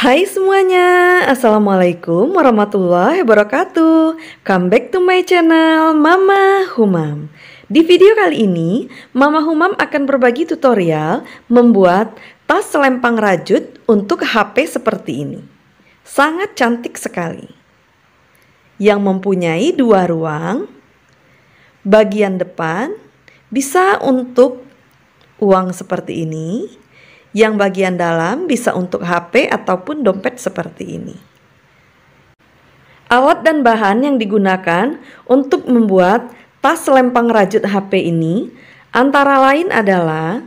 Hai semuanya, Assalamualaikum warahmatullahi wabarakatuh. Come back to my channel Mama Humam. Di video kali ini, Mama Humam akan berbagi tutorial membuat tas selempang rajut untuk HP seperti ini. Sangat cantik sekali. Yang mempunyai dua ruang. Bagian depan bisa untuk uang seperti ini. Yang bagian dalam bisa untuk HP ataupun dompet seperti ini. Alat dan bahan yang digunakan untuk membuat tas selempang rajut HP ini antara lain adalah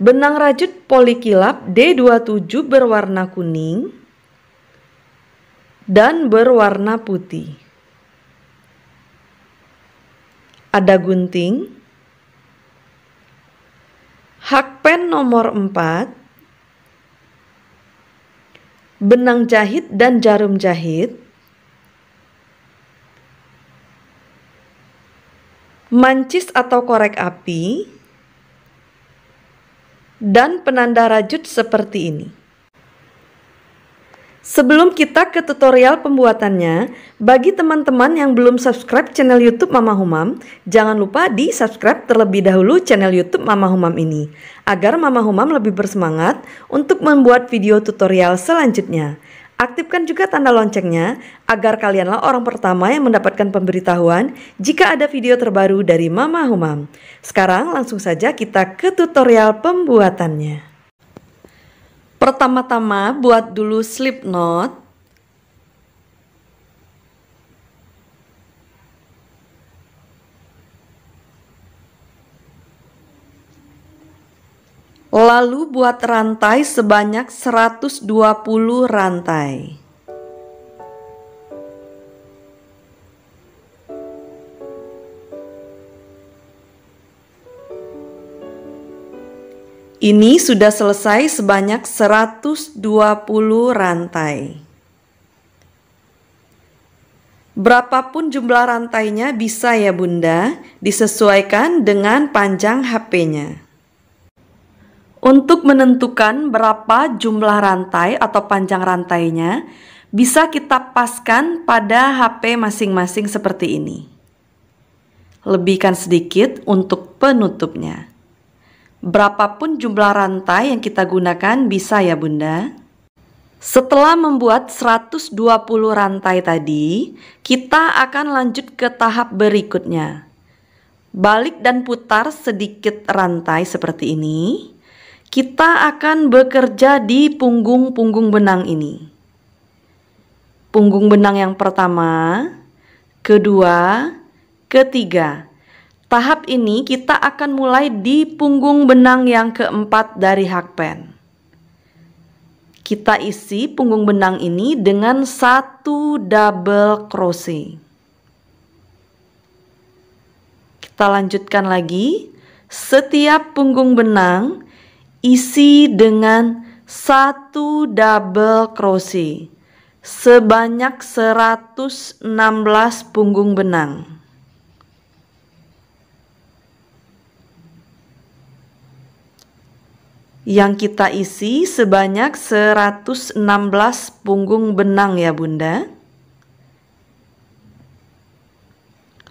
benang rajut polikilap D27 berwarna kuning dan berwarna putih. Ada gunting, hakpen nomor 4, benang jahit dan jarum jahit, mancis atau korek api, dan penanda rajut seperti ini. Sebelum kita ke tutorial pembuatannya, bagi teman-teman yang belum subscribe channel YouTube Mama Humam, jangan lupa di subscribe terlebih dahulu channel YouTube Mama Humam ini, agar Mama Humam lebih bersemangat untuk membuat video tutorial selanjutnya. Aktifkan juga tanda loncengnya, agar kalianlah orang pertama yang mendapatkan pemberitahuan jika ada video terbaru dari Mama Humam. Sekarang langsung saja kita ke tutorial pembuatannya. Pertama-tama buat dulu slip knot. Lalu buat rantai sebanyak 120 rantai. Ini sudah selesai sebanyak 120 rantai. Berapapun jumlah rantainya bisa ya Bunda, disesuaikan dengan panjang HP-nya. Untuk menentukan berapa jumlah rantai atau panjang rantainya, bisa kita paskan pada HP masing-masing seperti ini. Lebihkan sedikit untuk penutupnya. Berapapun jumlah rantai yang kita gunakan bisa ya Bunda. Setelah membuat 120 rantai tadi, kita akan lanjut ke tahap berikutnya. Balik dan putar sedikit rantai seperti ini. Kita akan bekerja di punggung-punggung benang ini. Punggung benang yang pertama, kedua, ketiga. Tahap ini kita akan mulai di punggung benang yang keempat dari hakpen. Kita isi punggung benang ini dengan 1 double crochet. Kita lanjutkan lagi. Setiap punggung benang isi dengan 1 double crochet sebanyak 116 punggung benang. Yang kita isi sebanyak 116 punggung benang ya Bunda.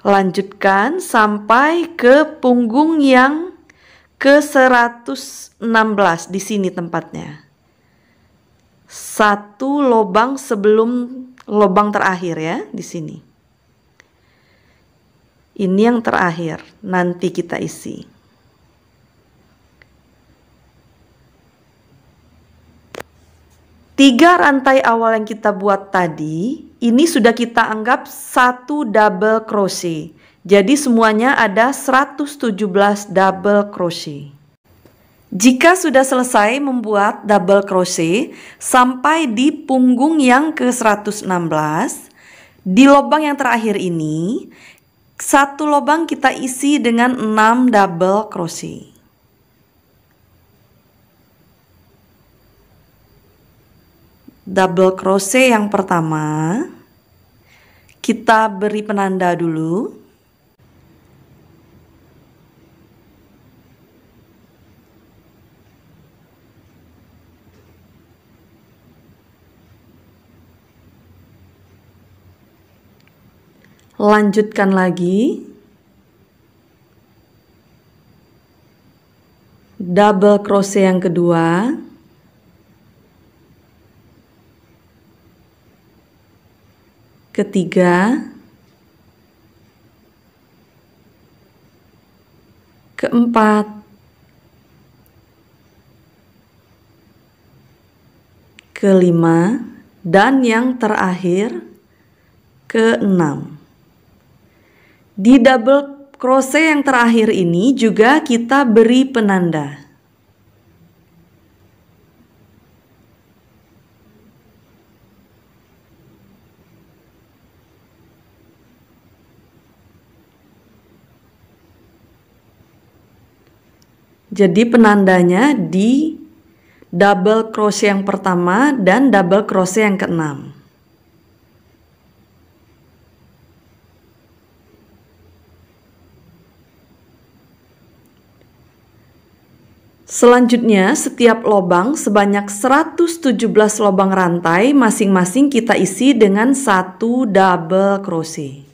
Lanjutkan sampai ke punggung yang ke 116 di sini tempatnya. Satu lubang sebelum lubang terakhir ya di sini. Ini yang terakhir, nanti kita isi. Tiga rantai awal yang kita buat tadi, ini sudah kita anggap 1 double crochet. Jadi semuanya ada 117 double crochet. Jika sudah selesai membuat double crochet sampai di punggung yang ke 116, di lubang yang terakhir ini, satu lubang kita isi dengan 6 double crochet. Double crochet yang pertama, kita beri penanda dulu. Lanjutkan lagi. Double crochet yang kedua. Ketiga. Keempat. Kelima. Dan yang terakhir, keenam. Di double crochet yang terakhir ini juga kita beri penanda. Jadi penandanya di double crochet yang pertama dan double crochet yang keenam. Selanjutnya, setiap lubang sebanyak 117 lubang rantai masing-masing kita isi dengan satu double crochet.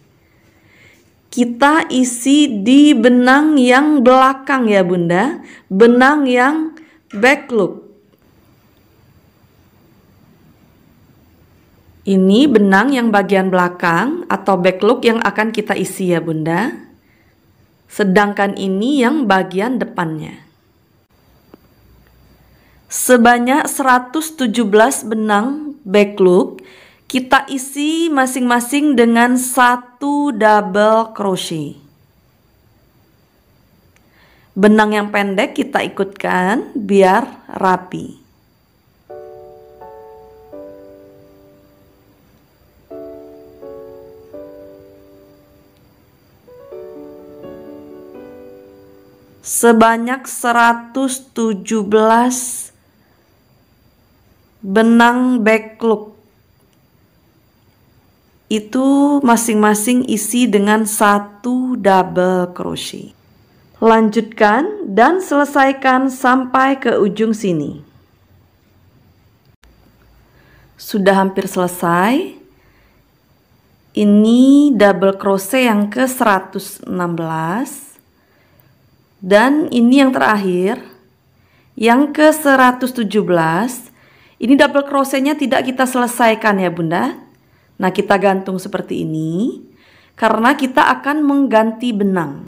Kita isi di benang yang belakang ya Bunda, benang yang back loop. Ini benang yang bagian belakang atau back loop yang akan kita isi ya Bunda. Sedangkan ini yang bagian depannya. Sebanyak 117 benang back loop kita isi masing-masing dengan satu double crochet. Benang yang pendek kita ikutkan biar rapi. Sebanyak 117 benang back loop itu masing-masing isi dengan satu double crochet. Lanjutkan dan selesaikan sampai ke ujung sini. Sudah hampir selesai. Ini double crochet yang ke 116 dan ini yang terakhir yang ke 117. Ini double crochetnya tidak kita selesaikan ya Bunda. Nah, kita gantung seperti ini karena kita akan mengganti benang.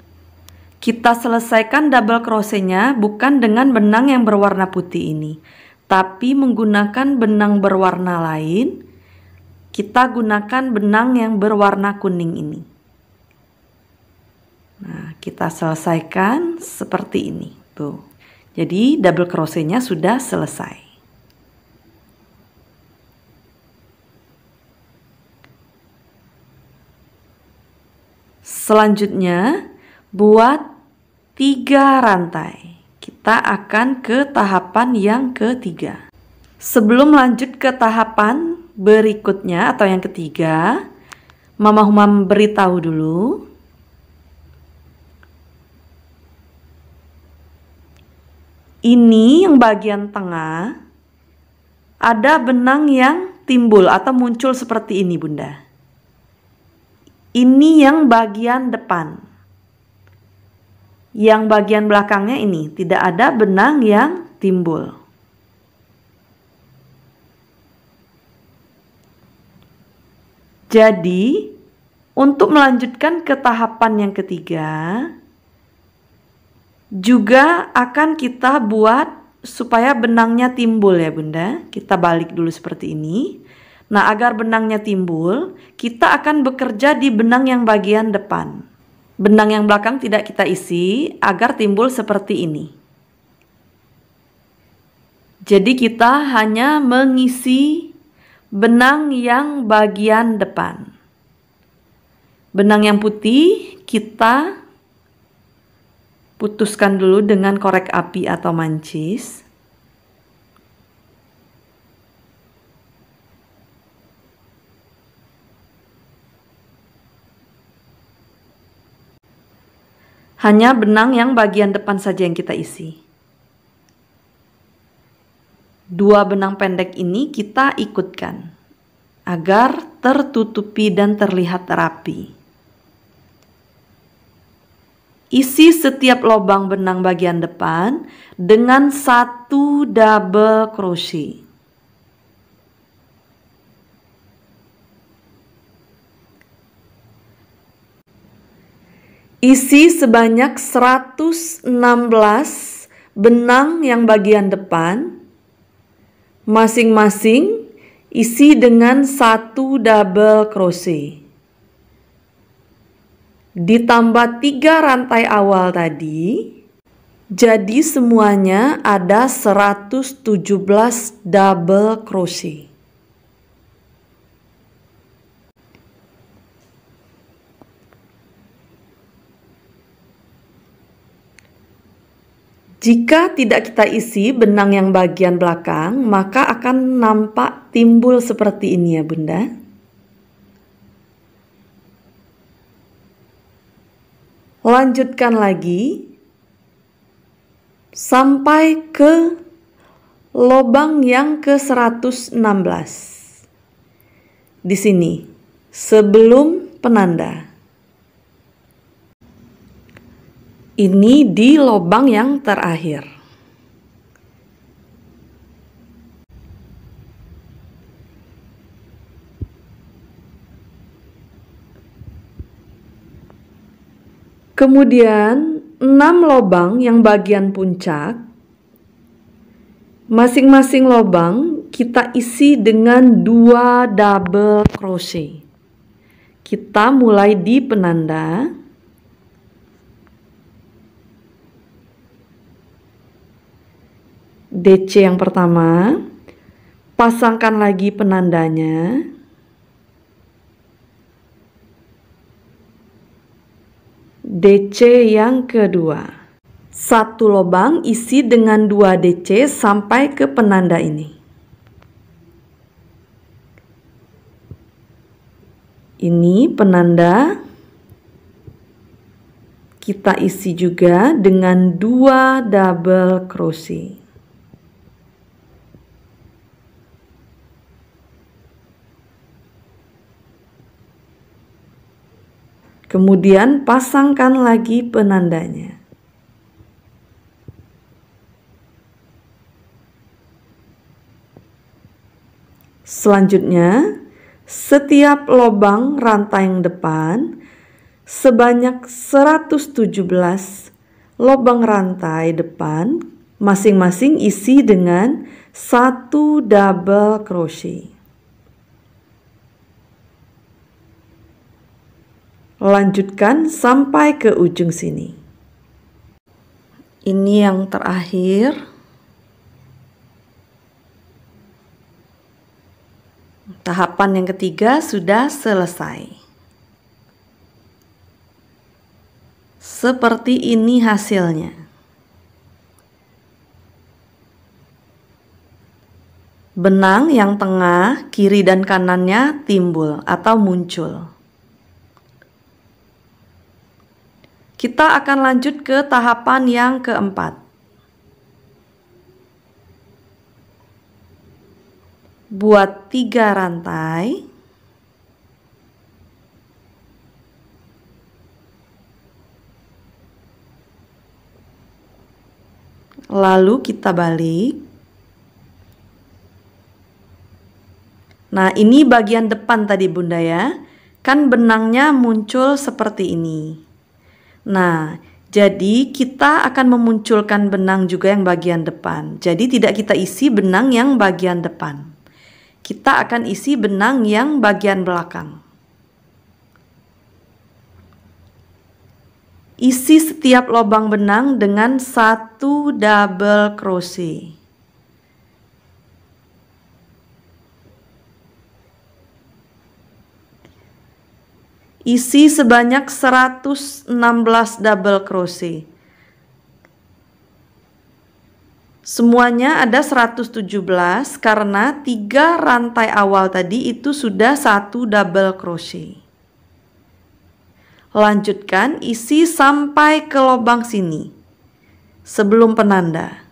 Kita selesaikan double crochetnya bukan dengan benang yang berwarna putih ini, tapi menggunakan benang berwarna lain. Kita gunakan benang yang berwarna kuning ini. Nah, kita selesaikan seperti ini. Tuh. Jadi double crochetnya sudah selesai. Selanjutnya, buat 3 rantai. Kita akan ke tahapan yang ketiga. Sebelum lanjut ke tahapan berikutnya atau yang ketiga, Mama Huma beritahu dulu. Ini yang bagian tengah, ada benang yang timbul atau muncul seperti ini Bunda. Ini yang bagian depan. Yang bagian belakangnya ini tidak ada benang yang timbul. Jadi, untuk melanjutkan ke tahapan yang ketiga, juga akan kita buat supaya benangnya timbul ya Bunda. Kita balik dulu seperti ini. Nah, agar benangnya timbul, kita akan bekerja di benang yang bagian depan. Benang yang belakang tidak kita isi agar timbul seperti ini. Jadi kita hanya mengisi benang yang bagian depan. Benang yang putih kita putuskan dulu dengan korek api atau mancis. Hanya benang yang bagian depan saja yang kita isi. 2 benang pendek ini kita ikutkan agar tertutupi dan terlihat rapi. Isi setiap lubang benang bagian depan dengan 1 double crochet. Isi sebanyak 116 benang yang bagian depan. Masing-masing isi dengan 1 double crochet. Ditambah 3 rantai awal tadi, jadi semuanya ada 117 double crochet. Jika tidak kita isi benang yang bagian belakang, maka akan nampak timbul seperti ini ya Bunda. Lanjutkan lagi sampai ke lubang yang ke-116. Di sini, sebelum penanda. Ini di lubang yang terakhir. Kemudian 6 lubang yang bagian puncak, masing-masing lubang kita isi dengan 2 double crochet. Kita mulai di penanda. DC yang pertama, pasangkan lagi penandanya. DC yang kedua, 1 lubang isi dengan 2 DC sampai ke penanda ini. Ini penanda, kita isi juga dengan 2 double crochet. Kemudian pasangkan lagi penandanya. Selanjutnya, setiap lubang rantai yang depan sebanyak 117 lubang rantai depan, masing-masing isi dengan 1 double crochet. Lanjutkan sampai ke ujung sini. Ini yang terakhir. Tahapan yang ketiga sudah selesai. Seperti ini hasilnya. Benang yang tengah, kiri dan kanannya timbul atau muncul. Kita akan lanjut ke tahapan yang keempat. Buat 3 rantai. Lalu kita balik. Nah, ini bagian depan tadi Bunda ya. Kan benangnya muncul seperti ini. Nah, jadi kita akan memunculkan benang juga yang bagian depan. Jadi tidak kita isi benang yang bagian depan. Kita akan isi benang yang bagian belakang. Isi setiap lubang benang dengan 1 double crochet. Isi sebanyak 116 double crochet. Semuanya ada 117 karena 3 rantai awal tadi itu sudah 1 double crochet. Lanjutkan isi sampai ke lubang sini sebelum penanda.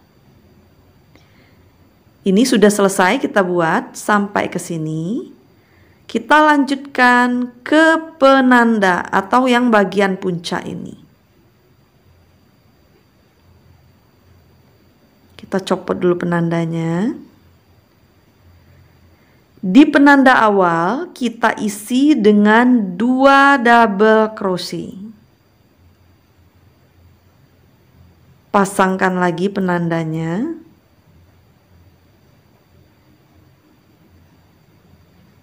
Ini sudah selesai kita buat sampai ke sini. Kita lanjutkan ke penanda atau yang bagian puncak ini. Kita copot dulu penandanya. Di penanda awal kita isi dengan 2 double crochet. Pasangkan lagi penandanya.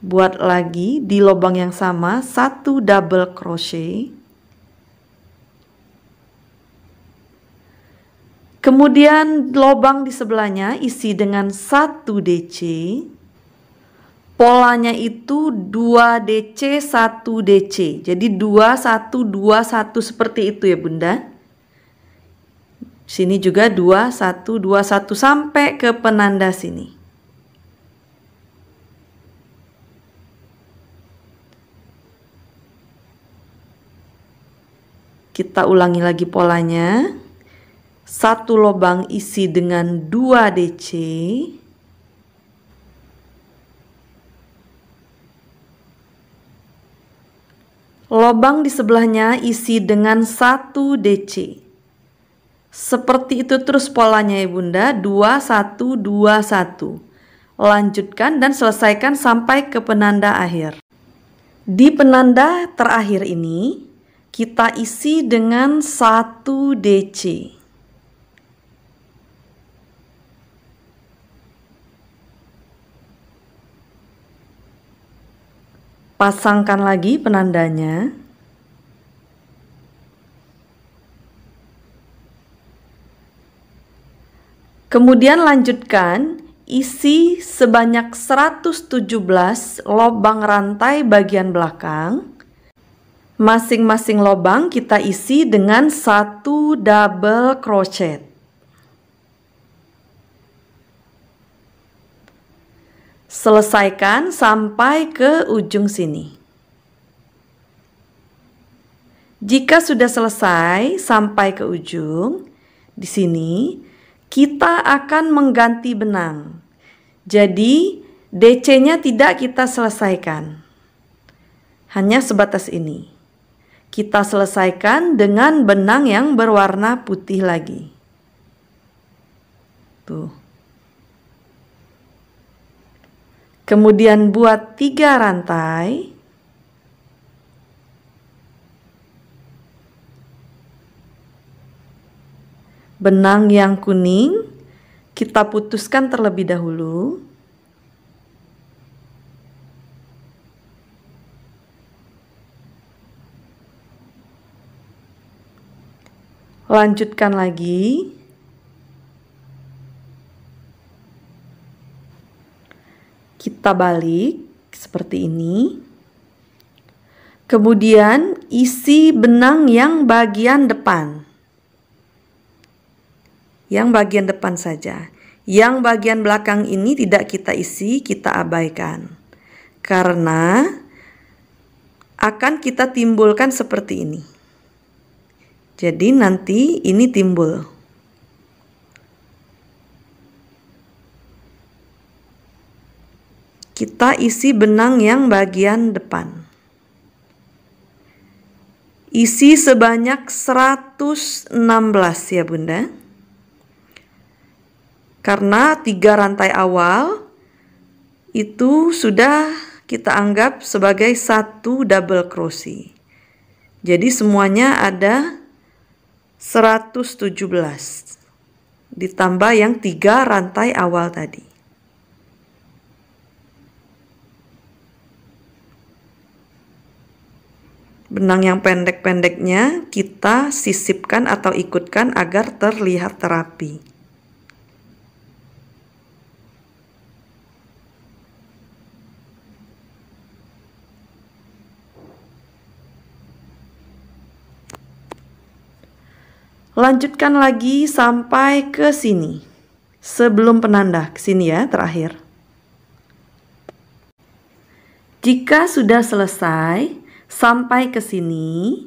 Buat lagi di lubang yang sama 1 double crochet. Kemudian lubang di sebelahnya isi dengan 1 DC. Polanya itu 2 DC 1 DC. Jadi 2 1 2 1 seperti itu ya Bunda. Sini juga 2 1 2 1 sampai ke penanda sini. Kita ulangi lagi polanya. 1 lubang isi dengan 2 DC. Lubang di sebelahnya isi dengan 1 DC. Seperti itu terus polanya ya Bunda, 2 1 2 1. Lanjutkan dan selesaikan sampai ke penanda akhir. Di penanda terakhir ini kita isi dengan 1 DC. Pasangkan lagi penandanya. Kemudian lanjutkan, isi sebanyak 117 lubang rantai bagian belakang. Masing-masing lubang kita isi dengan 1 double crochet. Selesaikan sampai ke ujung sini. Jika sudah selesai sampai ke ujung, di sini kita akan mengganti benang. Jadi DC-nya tidak kita selesaikan. Hanya sebatas ini. Kita selesaikan dengan benang yang berwarna putih lagi. Tuh. Kemudian buat 3 rantai. Benang yang kuning kita putuskan terlebih dahulu. Lanjutkan lagi. Kita balik seperti ini. Kemudian isi benang yang bagian depan. Yang bagian depan saja. Yang bagian belakang ini tidak kita isi, kita abaikan. Karena akan kita timbulkan seperti ini. Jadi nanti ini timbul. Kita isi benang yang bagian depan. Isi sebanyak 116 ya Bunda. Karena 3 rantai awal itu sudah kita anggap sebagai 1 double crochet. Jadi semuanya ada 117. Ditambah yang 3 rantai awal tadi. Benang yang pendek-pendeknya kita sisipkan atau ikutkan agar terlihat rapi. Lanjutkan lagi sampai ke sini. Sebelum penanda, ke sini ya, terakhir. Jika sudah selesai, sampai ke sini,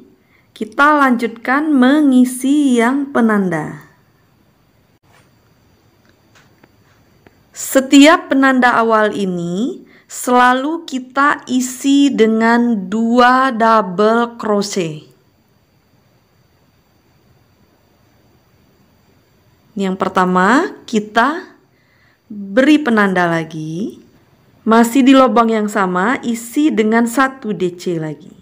kita lanjutkan mengisi yang penanda. Setiap penanda awal ini selalu kita isi dengan 2 double crochet. Yang pertama, kita beri penanda lagi. Masih di lubang yang sama, isi dengan 1 DC lagi.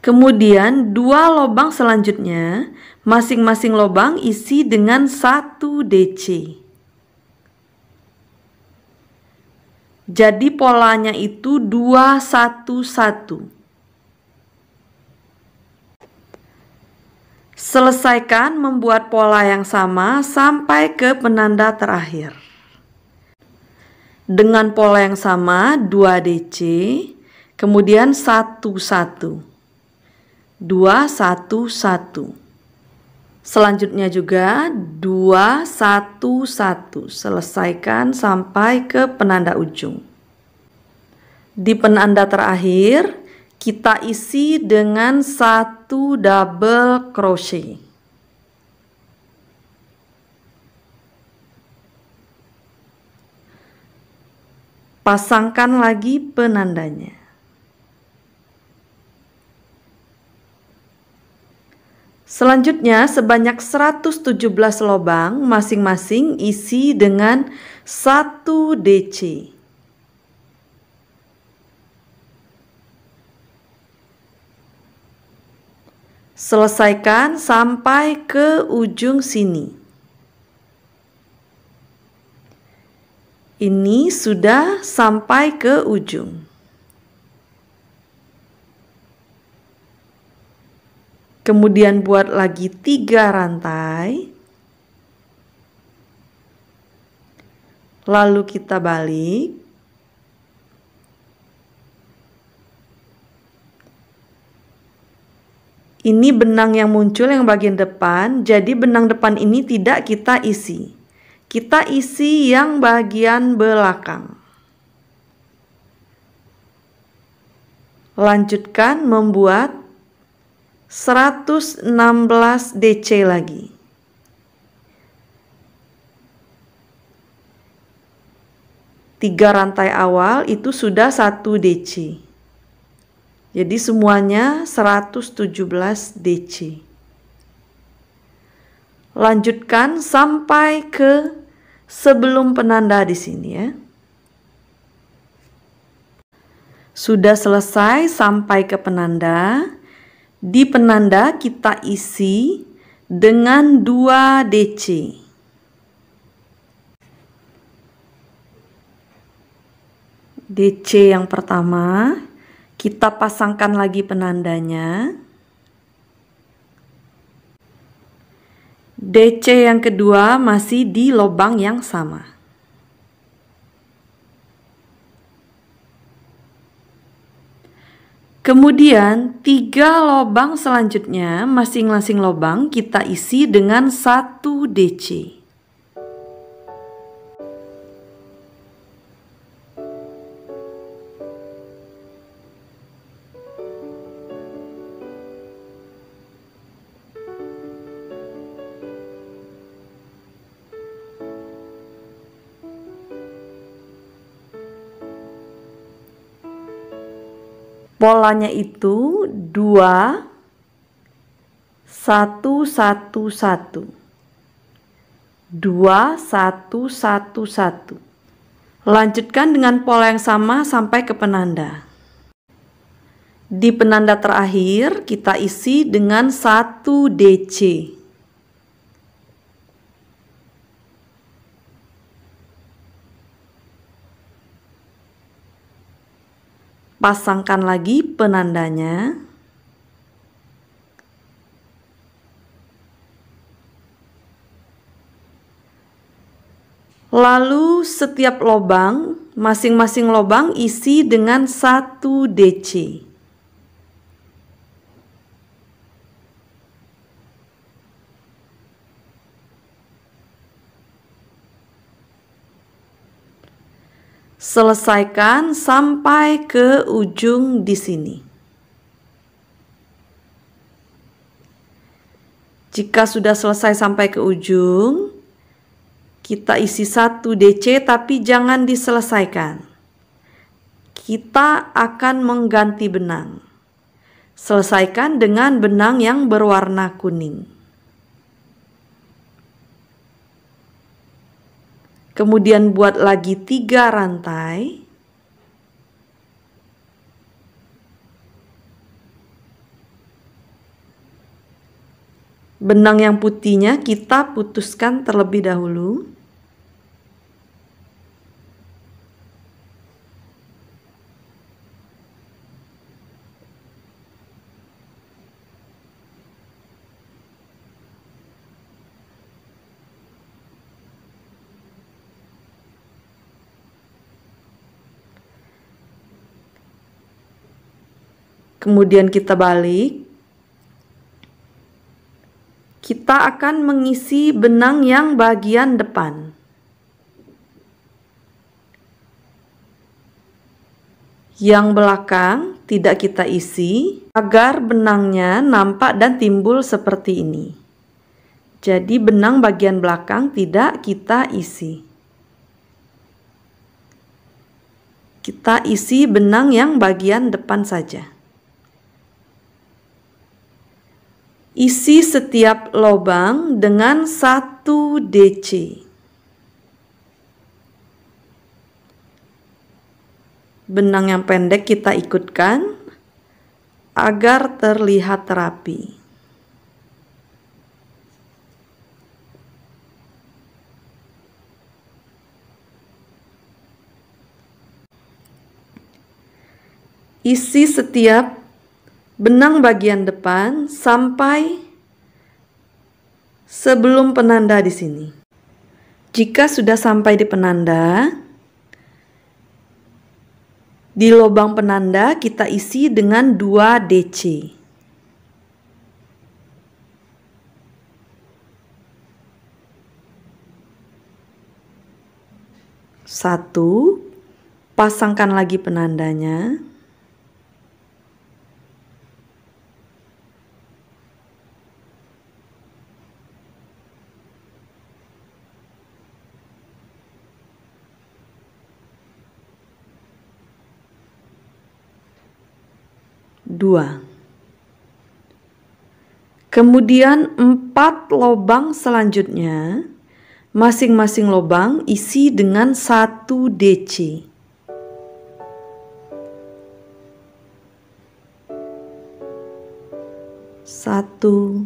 Kemudian dua lubang selanjutnya, masing-masing lubang isi dengan 1 DC. Jadi polanya itu 2-1-1. Selesaikan membuat pola yang sama sampai ke penanda terakhir. Dengan pola yang sama 2 DC, kemudian 1-1. 2-1-1. Selanjutnya juga 2-1-1. Selesaikan sampai ke penanda ujung. Di penanda terakhir kita isi dengan 1 double crochet. Pasangkan lagi penandanya. Selanjutnya sebanyak 117 lubang, masing-masing isi dengan 1 DC. Selesaikan sampai ke ujung sini. Ini sudah sampai ke ujung. Kemudian buat lagi 3 rantai. Lalu kita balik. Ini benang yang muncul yang bagian depan, jadi benang depan ini tidak kita isi. Kita isi yang bagian belakang. Lanjutkan membuat 116 DC lagi. Tiga rantai awal itu sudah 1 DC. Jadi semuanya 117 DC. Lanjutkan sampai ke sebelum penanda di sini ya. Sudah selesai sampai ke penanda. Di penanda kita isi dengan 2 DC. DC yang pertama, kita pasangkan lagi penandanya. DC yang kedua masih di lubang yang sama. Kemudian 3 lubang selanjutnya, masing-masing lubang kita isi dengan 1 DC. Polanya itu 2 1 1 1. 2 1 1 1. Lanjutkan dengan pola yang sama sampai ke penanda. Di penanda terakhir kita isi dengan 1 DC. Pasangkan lagi penandanya. Lalu setiap lubang, masing-masing lubang isi dengan 1 DC. Selesaikan sampai ke ujung di sini. Jika sudah selesai sampai ke ujung, kita isi 1 DC tapi jangan diselesaikan. kita akan mengganti benang. Selesaikan dengan benang yang berwarna kuning. Kemudian buat lagi 3 rantai. Benang yang putihnya kita putuskan terlebih dahulu. Kemudian kita balik. Kita akan mengisi benang yang bagian depan. Yang belakang tidak kita isi agar benangnya nampak dan timbul seperti ini. Jadi benang bagian belakang tidak kita isi. Kita isi benang yang bagian depan saja. Isi setiap lubang dengan 1 DC. Benang yang pendek kita ikutkan agar terlihat rapi. Isi setiap benang bagian depan sampai sebelum penanda di sini. Jika sudah sampai di penanda, di lubang penanda kita isi dengan 2 DC. Satu, pasangkan lagi penandanya. Dua. Kemudian 4 lubang selanjutnya, masing-masing lubang isi dengan 1 DC. Satu,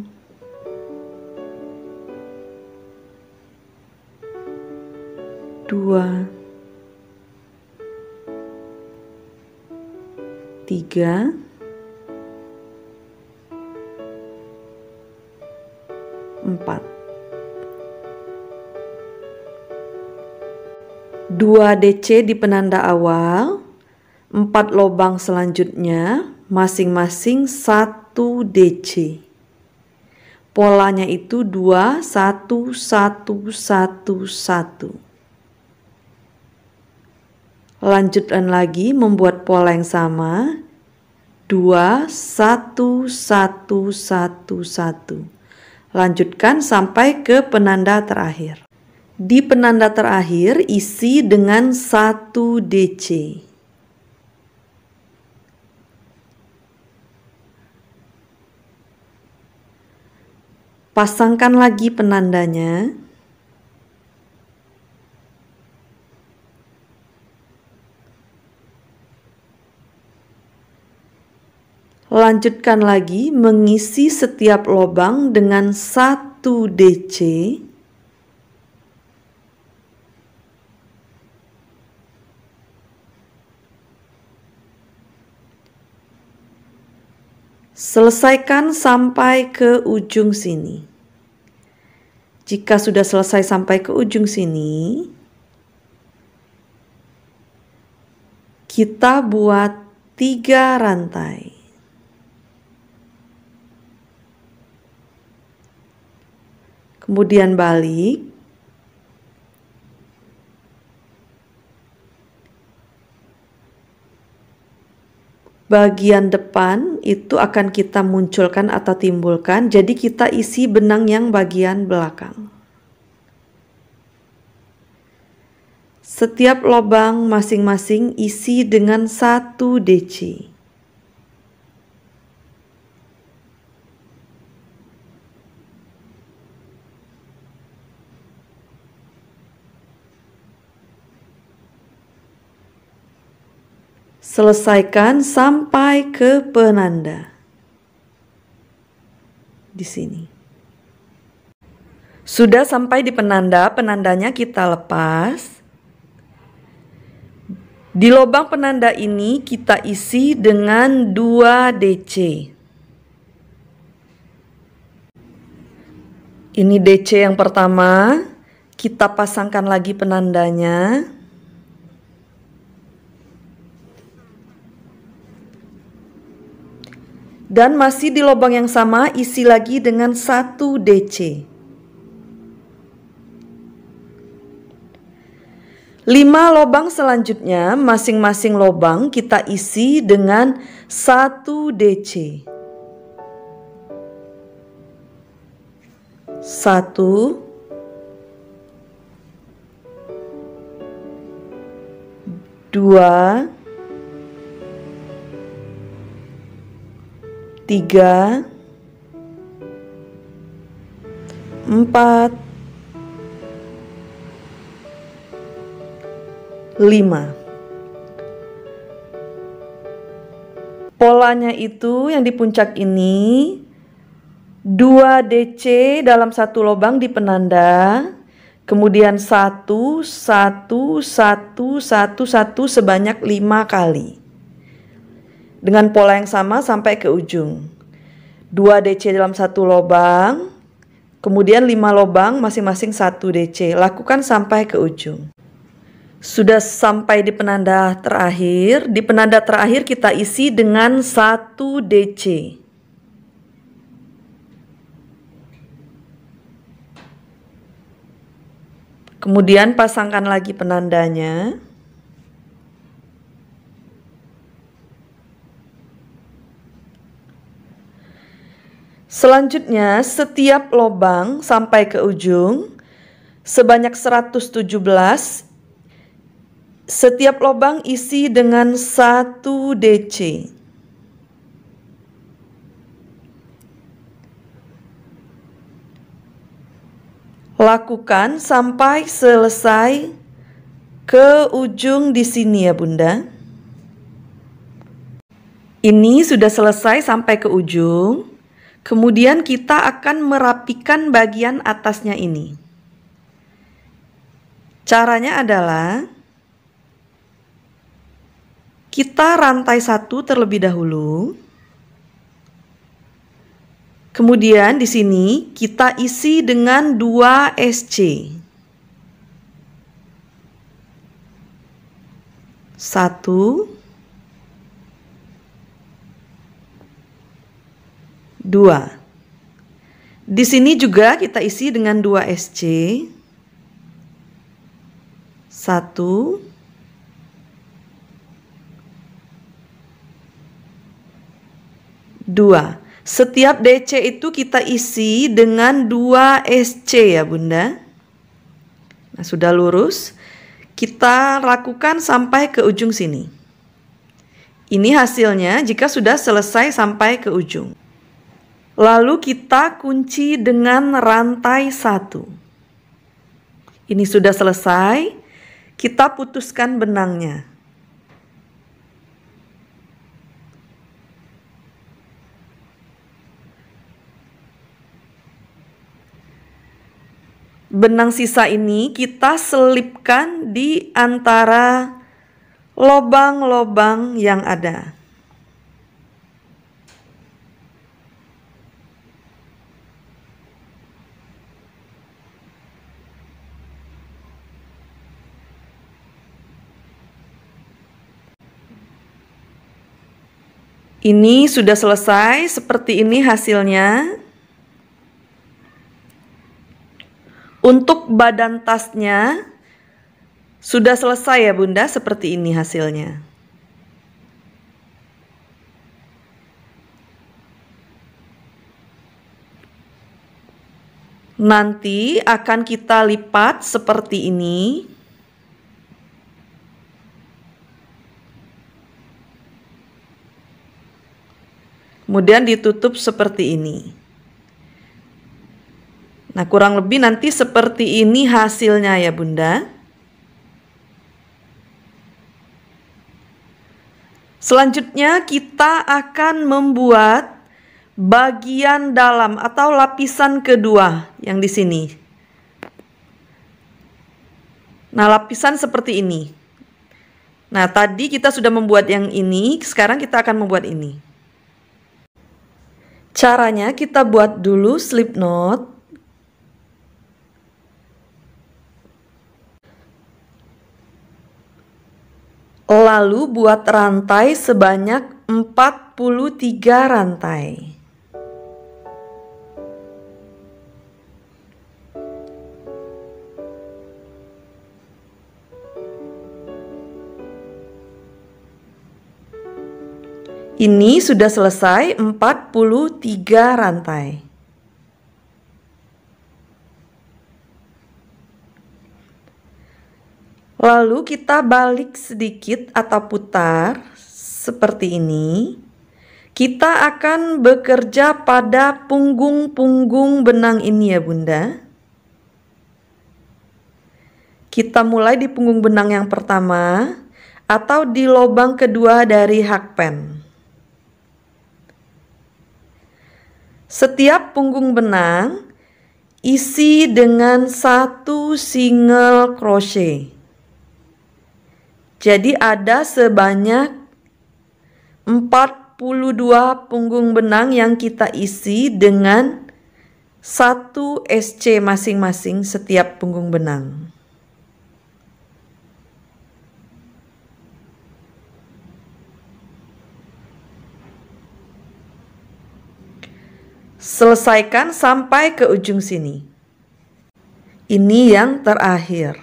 dua, tiga, 4. 2 DC di penanda awal, 4 lubang selanjutnya, masing-masing 1 DC. Polanya itu 2, 1, 1, 1, 1. Lanjutkan lagi membuat pola yang sama, 2, 1, 1, 1, 1. Lanjutkan sampai ke penanda terakhir. Di penanda terakhir isi dengan 1 DC. Pasangkan lagi penandanya. Lanjutkan lagi mengisi setiap lubang dengan 1 DC. Selesaikan sampai ke ujung sini. Jika sudah selesai sampai ke ujung sini, kita buat 3 rantai. Kemudian balik. Bagian depan itu akan kita munculkan atau timbulkan, jadi kita isi benang yang bagian belakang. Setiap lubang masing-masing isi dengan 1 DC. Selesaikan sampai ke penanda. Di sini. Sudah sampai di penanda, penandanya kita lepas. Di lubang penanda ini kita isi dengan 2 DC. Ini DC yang pertama, kita pasangkan lagi penandanya. Dan masih di lubang yang sama, isi lagi dengan 1 DC. 5 lubang selanjutnya, masing-masing lubang kita isi dengan 1 DC. 1, 2, 3, 4, 5. Polanya itu yang di puncak ini 2 DC dalam satu lubang di penanda, kemudian 1, 1, 1, 1, 1 sebanyak 5 kali. Dengan pola yang sama sampai ke ujung. 2 DC dalam satu lubang, kemudian 5 lubang masing-masing 1 DC. Lakukan sampai ke ujung. Sudah sampai di penanda terakhir. Di penanda terakhir kita isi dengan 1 DC. Kemudian pasangkan lagi penandanya. Selanjutnya, setiap lubang sampai ke ujung sebanyak 117. Setiap lubang isi dengan 1 DC. Lakukan sampai selesai ke ujung di sini ya Bunda. Ini sudah selesai sampai ke ujung. Kemudian kita akan merapikan bagian atasnya ini. Caranya adalah kita rantai 1 terlebih dahulu. Kemudian di sini kita isi dengan 2 SC. 1, 2. Di sini juga kita isi dengan 2 SC. 1, 2. Setiap DC itu kita isi dengan 2 SC ya Bunda. Nah, sudah lurus. Kita lakukan sampai ke ujung sini. Ini hasilnya jika sudah selesai sampai ke ujung. Lalu kita kunci dengan rantai 1. Ini sudah selesai. Kita putuskan benangnya. Benang sisa ini kita selipkan di antara lubang-lubang yang ada. Ini sudah selesai, seperti ini hasilnya. Untuk badan tasnya sudah selesai ya Bunda, seperti ini hasilnya. Nanti akan kita lipat seperti ini. Kemudian ditutup seperti ini. Nah, kurang lebih nanti seperti ini hasilnya ya Bunda. Selanjutnya kita akan membuat bagian dalam atau lapisan kedua yang di sini. Nah, lapisan seperti ini. Nah, tadi kita sudah membuat yang ini, sekarang kita akan membuat ini. Caranya kita buat dulu slip knot. Lalu buat rantai sebanyak 43 rantai. Ini sudah selesai 43 rantai. Lalu kita balik sedikit atau putar seperti ini. Kita akan bekerja pada punggung-punggung benang ini ya Bunda. Kita mulai di punggung benang yang pertama atau di lubang kedua dari hakpen. Setiap punggung benang isi dengan 1 single crochet. Jadi ada sebanyak 42 punggung benang yang kita isi dengan 1 SC masing-masing setiap punggung benang. Selesaikan sampai ke ujung sini. Ini yang terakhir.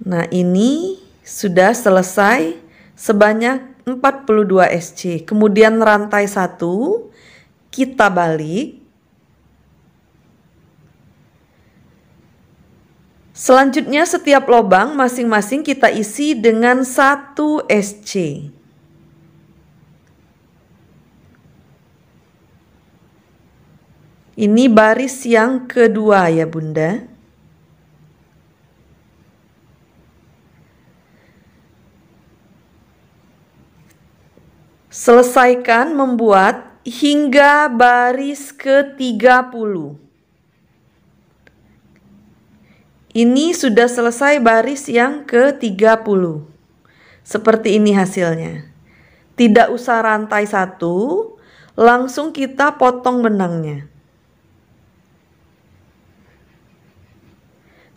Nah, ini sudah selesai sebanyak 42 SC. Kemudian rantai 1 kita balik. Selanjutnya setiap lubang masing-masing kita isi dengan 1 SC. Ini baris yang kedua ya Bunda. Selesaikan membuat hingga baris ke-30. Ini sudah selesai baris yang ke-30. Seperti ini hasilnya. Tidak usah rantai 1, langsung kita potong benangnya.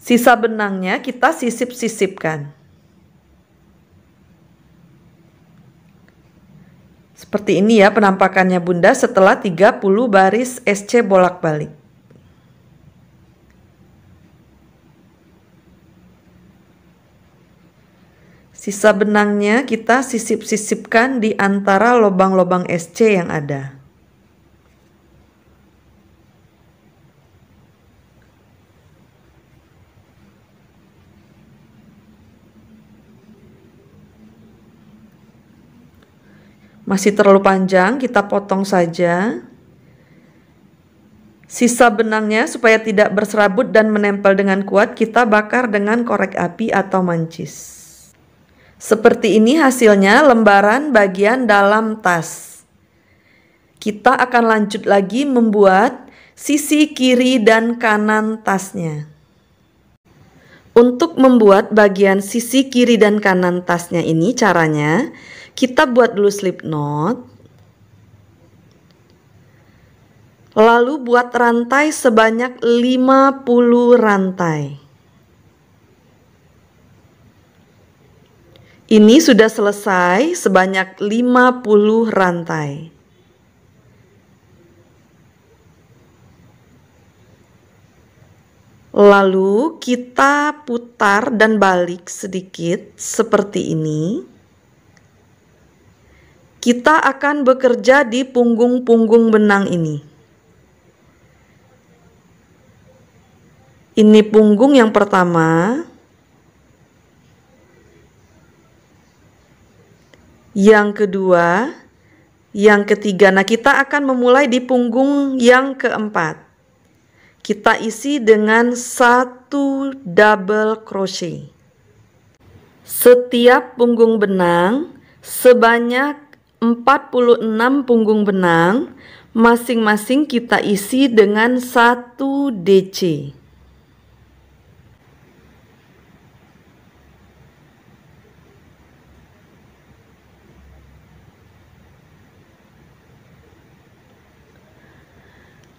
Sisa benangnya kita sisip-sisipkan. Seperti ini ya penampakannya Bunda setelah 30 baris SC bolak-balik. Sisa benangnya kita sisip-sisipkan di antara lubang-lubang SC yang ada. Masih terlalu panjang, kita potong saja. Sisa benangnya supaya tidak berserabut dan menempel dengan kuat, kita bakar dengan korek api atau mancis. Seperti ini hasilnya lembaran bagian dalam tas. Kita akan lanjut lagi membuat sisi kiri dan kanan tasnya. Untuk membuat bagian sisi kiri dan kanan tasnya ini caranya, kita buat dulu slip knot. Lalu buat rantai sebanyak 50 rantai. Ini sudah selesai sebanyak 50 rantai. Lalu kita putar dan balik sedikit seperti ini. Kita akan bekerja di punggung-punggung benang ini. Ini punggung yang pertama. yang kedua, yang ketiga. Nah, kita akan memulai di punggung yang keempat. Kita isi dengan 1 double crochet. Setiap punggung benang sebanyak 46 punggung benang, masing-masing kita isi dengan 1 DC.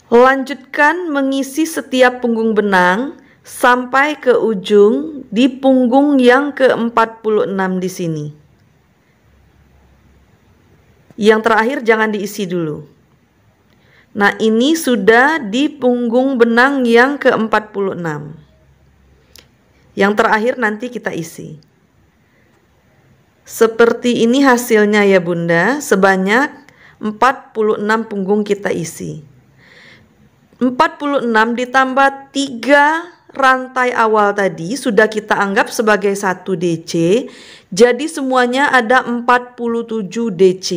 Lanjutkan mengisi setiap punggung benang sampai ke ujung di punggung yang ke-46 di sini. Yang terakhir jangan diisi dulu. Nah, ini sudah di punggung benang yang ke-46. Yang terakhir nanti kita isi. Seperti ini hasilnya ya Bunda, sebanyak 46 punggung kita isi. 46 ditambah 3 rantai awal tadi sudah kita anggap sebagai 1 DC. Jadi semuanya ada 47 DC.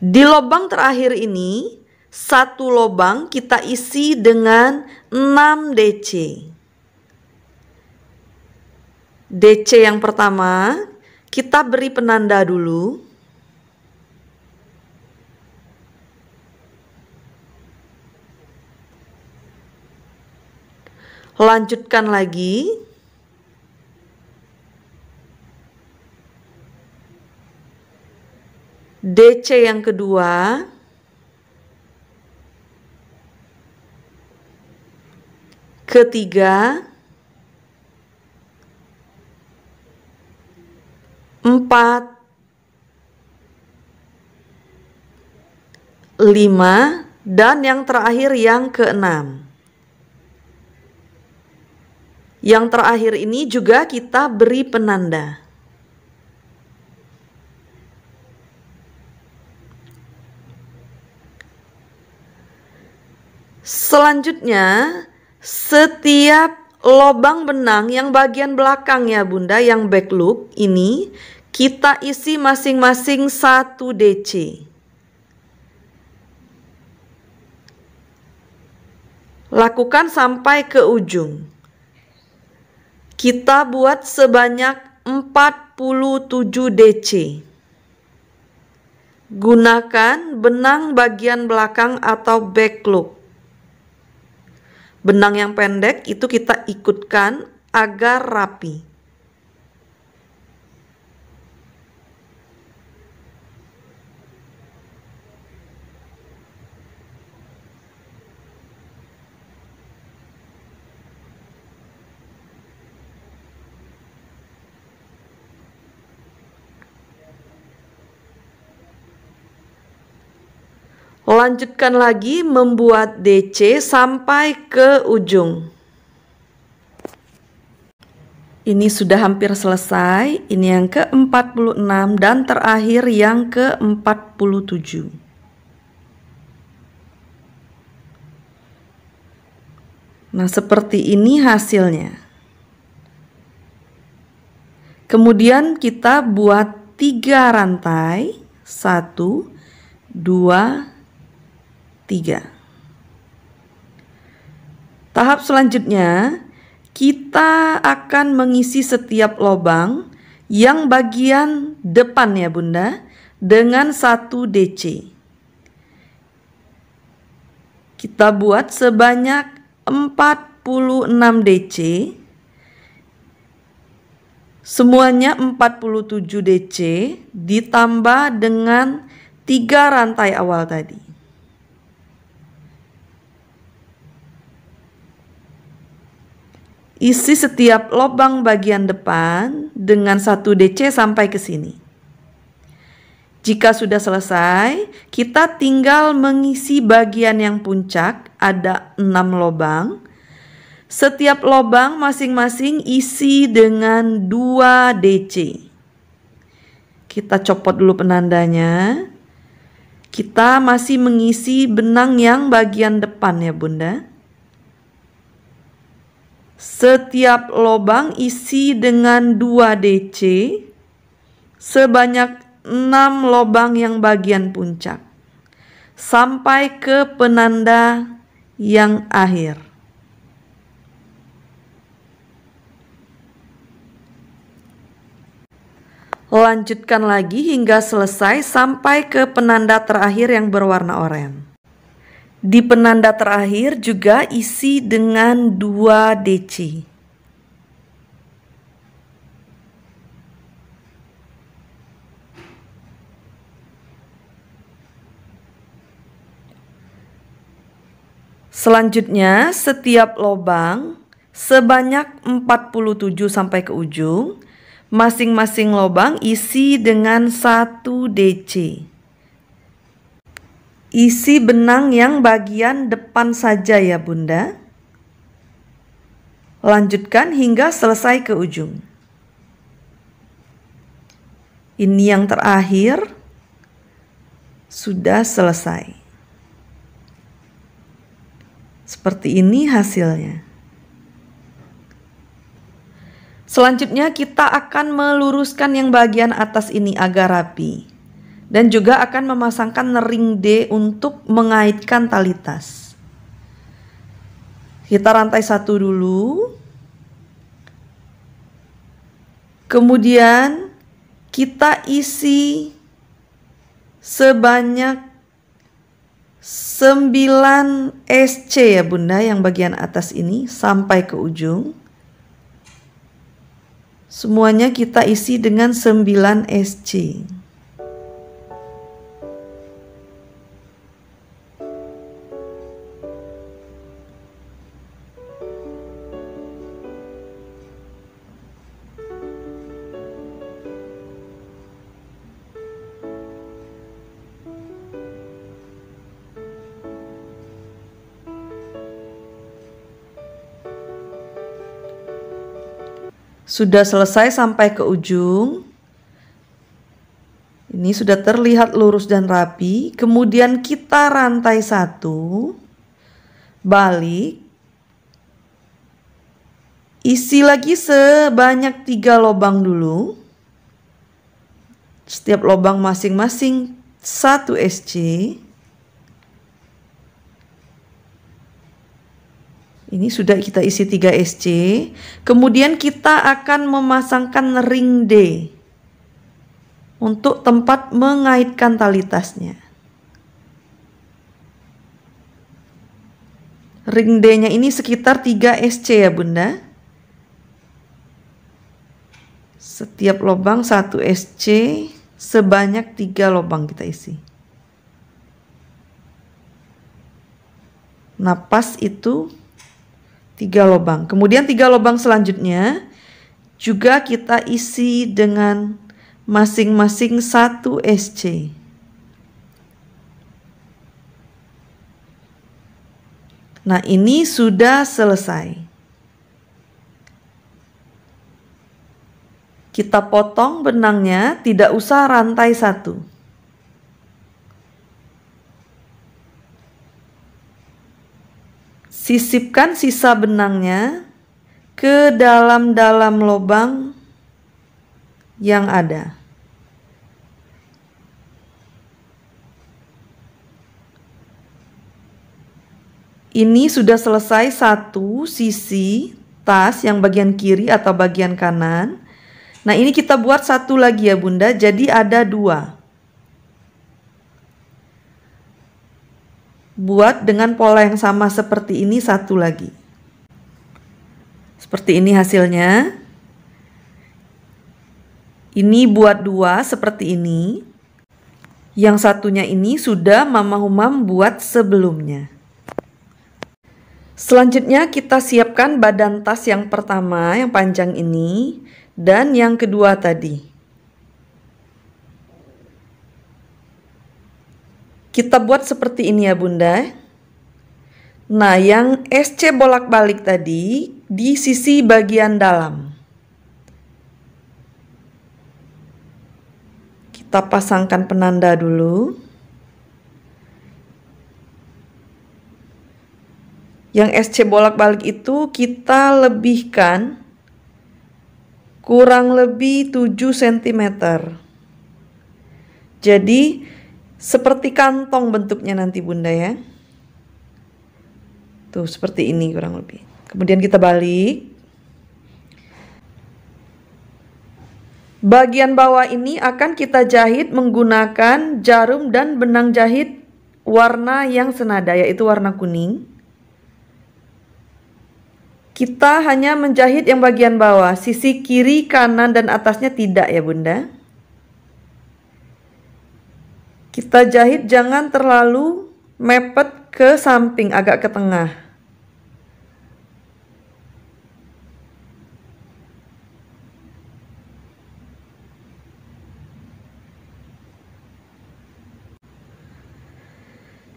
Di lubang terakhir ini, 1 lubang kita isi dengan 6 DC. DC yang pertama, kita beri penanda dulu. Lanjutkan lagi. DC yang kedua. Ketiga. 4. 5. Dan yang terakhir yang ke-6. Yang terakhir ini juga kita beri penanda. Selanjutnya, setiap lubang benang yang bagian belakang ya Bunda, yang back loop ini, kita isi masing-masing 1 DC. Lakukan sampai ke ujung. Kita buat sebanyak 47 DC. Gunakan benang bagian belakang atau back loop. Benang yang pendek itu kita ikutkan agar rapi. Lanjutkan lagi membuat DC sampai ke ujung. Ini sudah hampir selesai. Ini yang ke-46 dan terakhir yang ke-47. Nah, seperti ini hasilnya. Kemudian kita buat 3 rantai. 1, 2, 3. Tahap selanjutnya, kita akan mengisi setiap lubang yang bagian depan ya Bunda dengan 1 DC. Kita buat sebanyak 46 DC. Semuanya 47 DC ditambah dengan 3 rantai awal tadi. Isi setiap lubang bagian depan dengan 1 DC sampai ke sini. Jika sudah selesai, kita tinggal mengisi bagian yang puncak, ada 6 lubang. Setiap lubang masing-masing isi dengan 2 DC. Kita copot dulu penandanya. Kita masih mengisi benang yang bagian depan ya Bunda. Setiap lubang isi dengan 2 DC sebanyak 6 lubang yang bagian puncak sampai ke penanda yang akhir. Lanjutkan lagi hingga selesai sampai ke penanda terakhir yang berwarna oranye. Di penanda terakhir juga isi dengan 2 DC. Selanjutnya, setiap lubang sebanyak 47 sampai ke ujung. Masing-masing lubang isi dengan 1 DC. Isi benang yang bagian depan saja ya Bunda. Lanjutkan hingga selesai ke ujung. Ini yang terakhir sudah selesai. Seperti ini hasilnya. Selanjutnya kita akan meluruskan yang bagian atas ini agar rapi. Dan juga akan memasangkan ring D untuk mengaitkan tali tas. Kita rantai 1 dulu. Kemudian kita isi sebanyak 9 SC ya Bunda, yang bagian atas ini sampai ke ujung. Semuanya kita isi dengan 9 SC. Sudah selesai sampai ke ujung. Ini sudah terlihat lurus dan rapi. Kemudian kita rantai 1, balik, isi lagi sebanyak 3 lubang dulu. Setiap lubang masing-masing 1 SC. Ini sudah kita isi 3 SC. Kemudian kita akan memasangkan ring D untuk tempat mengaitkan tali tasnya. Ring D-nya ini sekitar 3 SC ya Bunda. Setiap lubang 1 SC, sebanyak 3 lubang kita isi. Nah, pas itu 3 lubang. Kemudian 3 lubang selanjutnya juga kita isi dengan masing-masing 1 SC. Nah, ini sudah selesai. Kita potong benangnya, tidak usah rantai 1. Sisipkan sisa benangnya ke dalam lubang yang ada. Ini sudah selesai satu sisi tas yang bagian kiri atau bagian kanan. Nah, ini kita buat satu lagi ya Bunda, jadi ada 2. Buat dengan pola yang sama seperti ini satu lagi. Seperti ini hasilnya. Ini buat 2 seperti ini. Yang satunya ini sudah Mama Humam buat sebelumnya. Selanjutnya kita siapkan badan tas yang pertama yang panjang ini dan yang kedua tadi. Kita buat seperti ini ya Bunda. Nah, yang SC bolak-balik tadi di sisi bagian dalam. Kita pasangkan penanda dulu. Yang SC bolak-balik itu kita lebihkan kurang lebih 7 cm. Jadi seperti kantong bentuknya nanti Bunda ya. Tuh seperti ini kurang lebih. Kemudian kita balik. Bagian bawah ini akan kita jahit menggunakan jarum dan benang jahit warna yang senada, yaitu warna kuning. Kita hanya menjahit yang bagian bawah, sisi kiri, kanan, dan atasnya tidak ya Bunda. Kita jahit jangan terlalu mepet ke samping, agak ke tengah.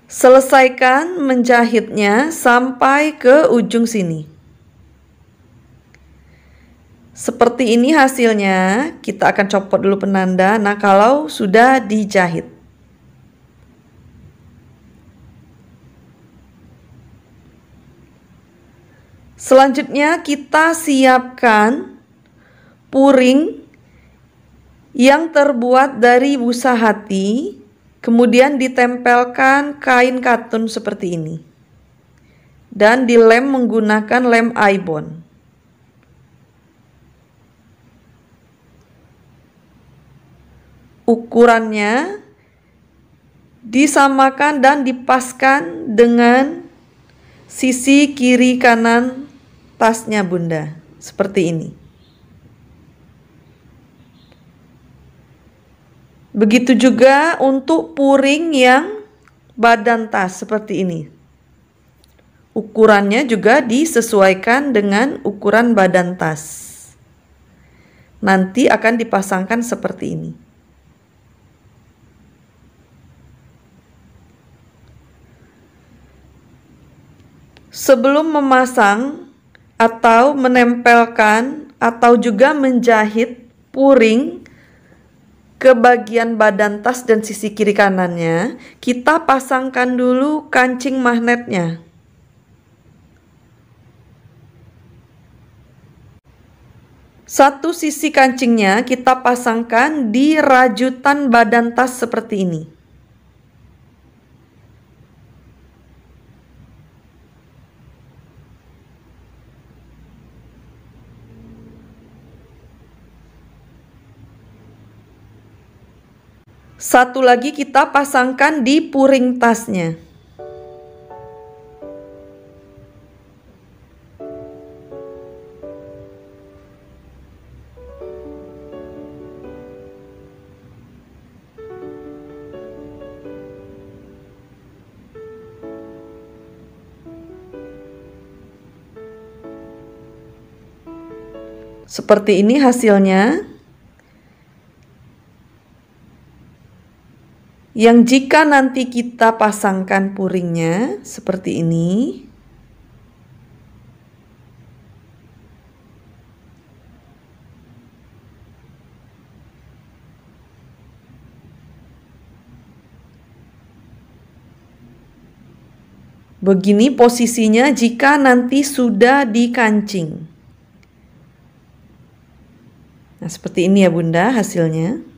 Selesaikan menjahitnya sampai ke ujung sini. Seperti ini hasilnya. Kita akan copot dulu penanda. Nah, kalau sudah dijahit. Selanjutnya kita siapkan puring yang terbuat dari busa hati. Kemudian ditempelkan kain katun seperti ini. Dan dilem menggunakan lem ibon. Ukurannya disamakan dan dipaskan dengan sisi kiri kanan tasnya Bunda. Seperti ini. Begitu juga untuk puring yang badan tas seperti ini. Ukurannya juga disesuaikan dengan ukuran badan tas. Nanti akan dipasangkan seperti ini. Sebelum memasang atau menempelkan atau juga menjahit puring ke bagian badan tas dan sisi kiri kanannya, kita pasangkan dulu kancing magnetnya. Satu sisi kancingnya kita pasangkan di rajutan badan tas seperti ini. Satu lagi kita pasangkan di puring tasnya. Seperti ini hasilnya. Yang jika nanti kita pasangkan puringnya seperti ini. Begini posisinya jika nanti sudah dikancing. Nah, seperti ini ya Bunda hasilnya.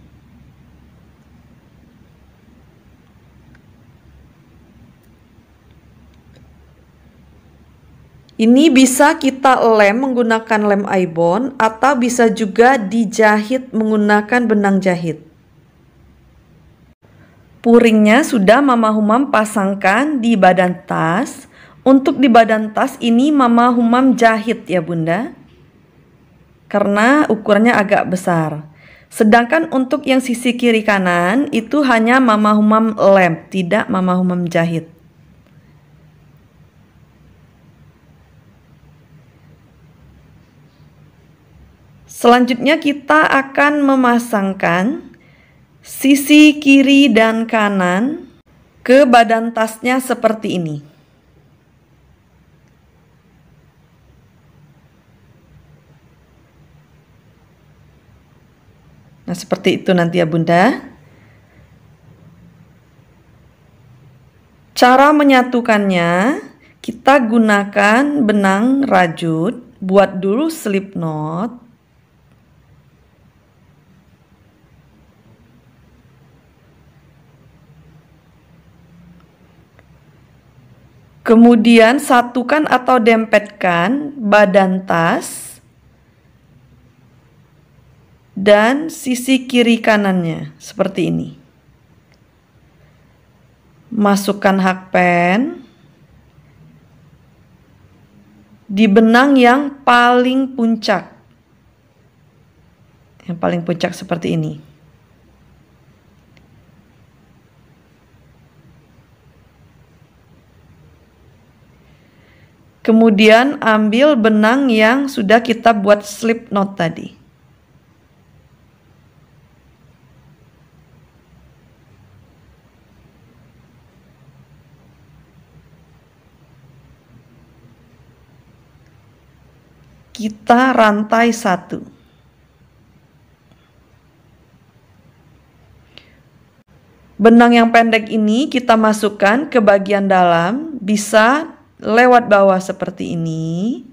Ini bisa kita lem menggunakan lem ibon atau bisa juga dijahit menggunakan benang jahit. Puringnya sudah Mama Humam pasangkan di badan tas. Untuk di badan tas ini Mama Humam jahit ya Bunda. Karena ukurannya agak besar. Sedangkan untuk yang sisi kiri kanan itu hanya Mama Humam lem, tidak Mama Humam jahit. Selanjutnya kita akan memasangkan sisi kiri dan kanan ke badan tasnya seperti ini. Nah, seperti itu nanti ya Bunda. Cara menyatukannya, Kita gunakan benang rajut, buat dulu slip knot. Kemudian satukan atau dempetkan badan tas dan sisi kiri kanannya seperti ini. Masukkan hakpen di benang yang paling puncak. Yang paling puncak seperti ini. Kemudian ambil benang yang sudah kita buat slip knot tadi. Kita rantai satu. Benang yang pendek ini kita masukkan ke bagian dalam, bisa lewat bawah seperti ini,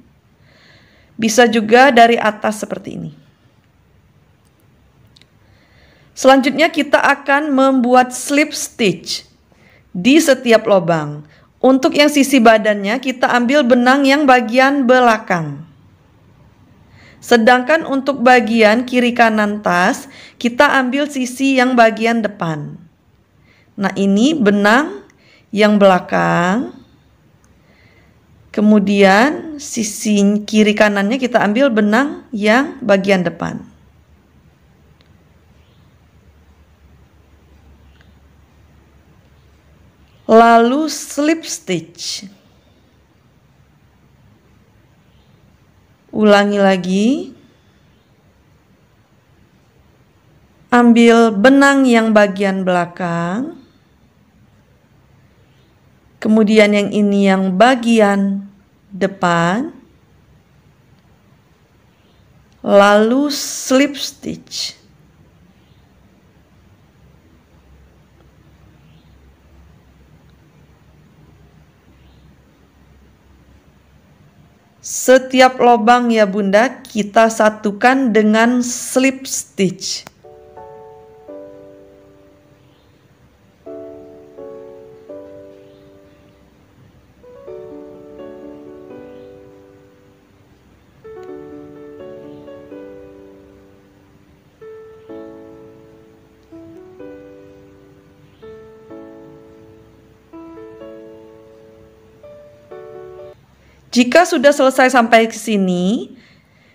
bisa juga dari atas seperti ini. Selanjutnya kita akan membuat slip stitch di setiap lubang. Untuk yang sisi badannya kita ambil benang yang bagian belakang. Sedangkan untuk bagian kiri kanan tas, kita ambil sisi yang bagian depan. Nah, ini benang yang belakang. Kemudian sisi kiri kanannya kita ambil benang yang bagian depan. Lalu slip stitch. Ulangi lagi. Ambil benang yang bagian belakang. Kemudian yang ini yang bagian depan. Lalu slip stitch. Setiap lubang ya Bunda kita satukan dengan slip stitch. Jika sudah selesai sampai ke sini,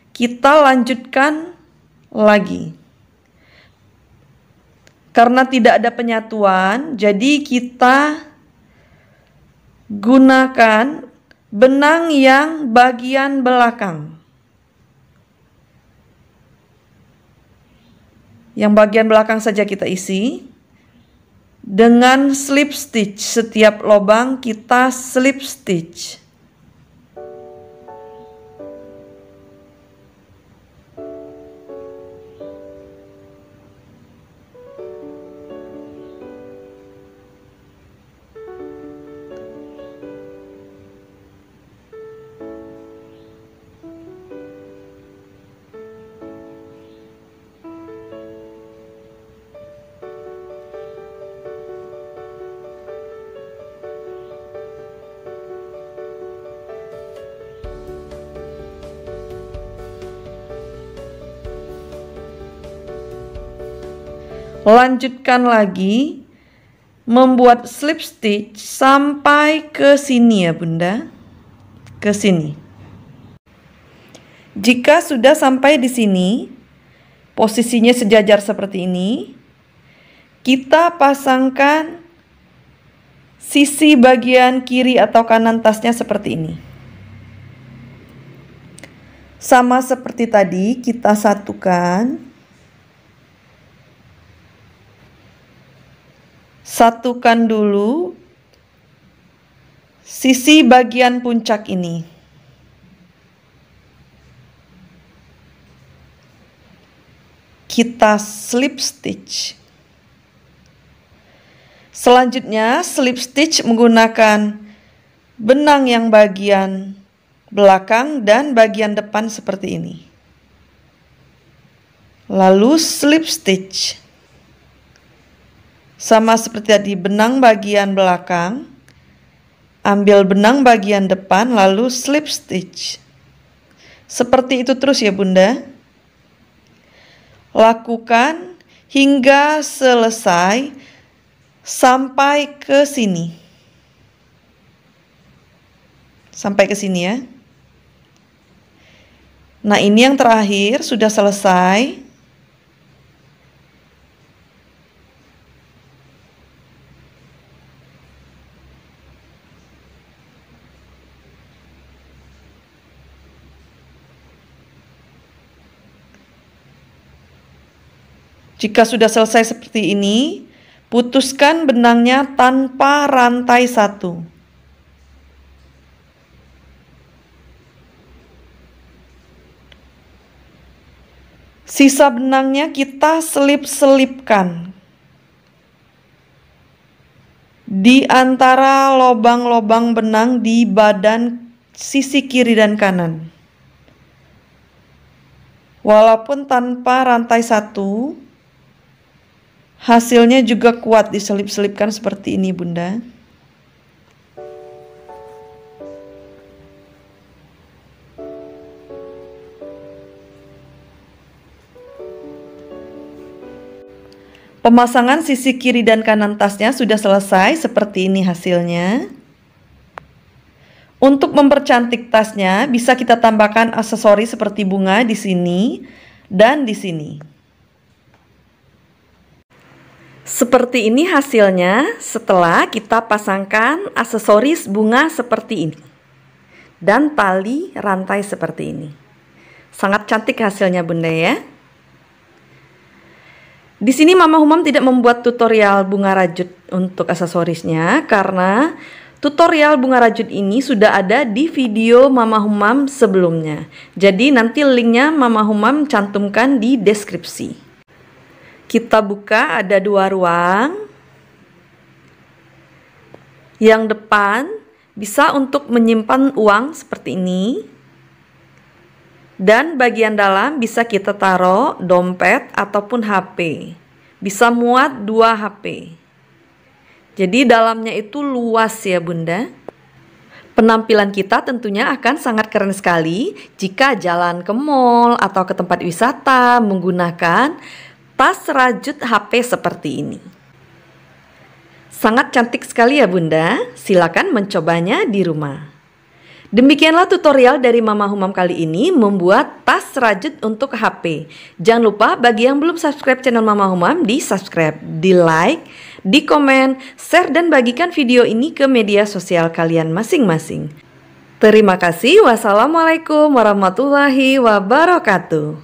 kita lanjutkan lagi. Karena tidak ada penyatuan, jadi kita gunakan benang yang bagian belakang. Yang bagian belakang saja kita isi. Dengan slip stitch, setiap lubang kita slip stitch. Lanjutkan lagi membuat slip stitch sampai ke sini ya Bunda. Ke sini. Jika sudah sampai di sini, posisinya sejajar seperti ini, kita pasangkan sisi bagian kiri atau kanan tasnya seperti ini. Sama seperti tadi, kita satukan. Satukan dulu sisi bagian puncak ini. Kita slip stitch. Selanjutnya slip stitch menggunakan benang yang bagian belakang dan bagian depan seperti ini. Lalu slip stitch. Sama seperti tadi, benang bagian belakang, ambil benang bagian depan, lalu slip stitch. Seperti itu terus ya Bunda. Lakukan hingga selesai sampai ke sini. Sampai ke sini ya. Nah, ini yang terakhir sudah selesai. Jika sudah selesai seperti ini, putuskan benangnya tanpa rantai satu. Sisa benangnya kita selip-selipkan di antara lubang-lubang benang di badan sisi kiri dan kanan. Walaupun tanpa rantai satu, hasilnya juga kuat diselip-selipkan seperti ini Bunda. Pemasangan sisi kiri dan kanan tasnya sudah selesai, seperti ini hasilnya. Untuk mempercantik tasnya, bisa kita tambahkan aksesoris seperti bunga di sini dan di sini. Seperti ini hasilnya setelah kita pasangkan aksesoris bunga seperti ini dan tali rantai seperti ini. Sangat cantik hasilnya Bunda ya. Di sini Mama Humam tidak membuat tutorial bunga rajut untuk aksesorisnya karena tutorial bunga rajut ini sudah ada di video Mama Humam sebelumnya. Jadi nanti linknya Mama Humam cantumkan di deskripsi. Kita buka, ada dua ruang. Yang depan bisa untuk menyimpan uang seperti ini. Dan bagian dalam bisa kita taruh dompet ataupun HP. Bisa muat 2 HP. Jadi dalamnya itu luas ya Bunda. Penampilan kita tentunya akan sangat keren sekali jika jalan ke mall atau ke tempat wisata menggunakan tas rajut HP seperti ini. Sangat cantik sekali ya Bunda. Silakan mencobanya di rumah. Demikianlah tutorial dari Mama Humam kali ini membuat tas rajut untuk HP. Jangan lupa bagi yang belum subscribe channel Mama Humam, di subscribe, di like, di komen, share dan bagikan video ini ke media sosial kalian masing-masing. Terima kasih. Wassalamualaikum warahmatullahi wabarakatuh.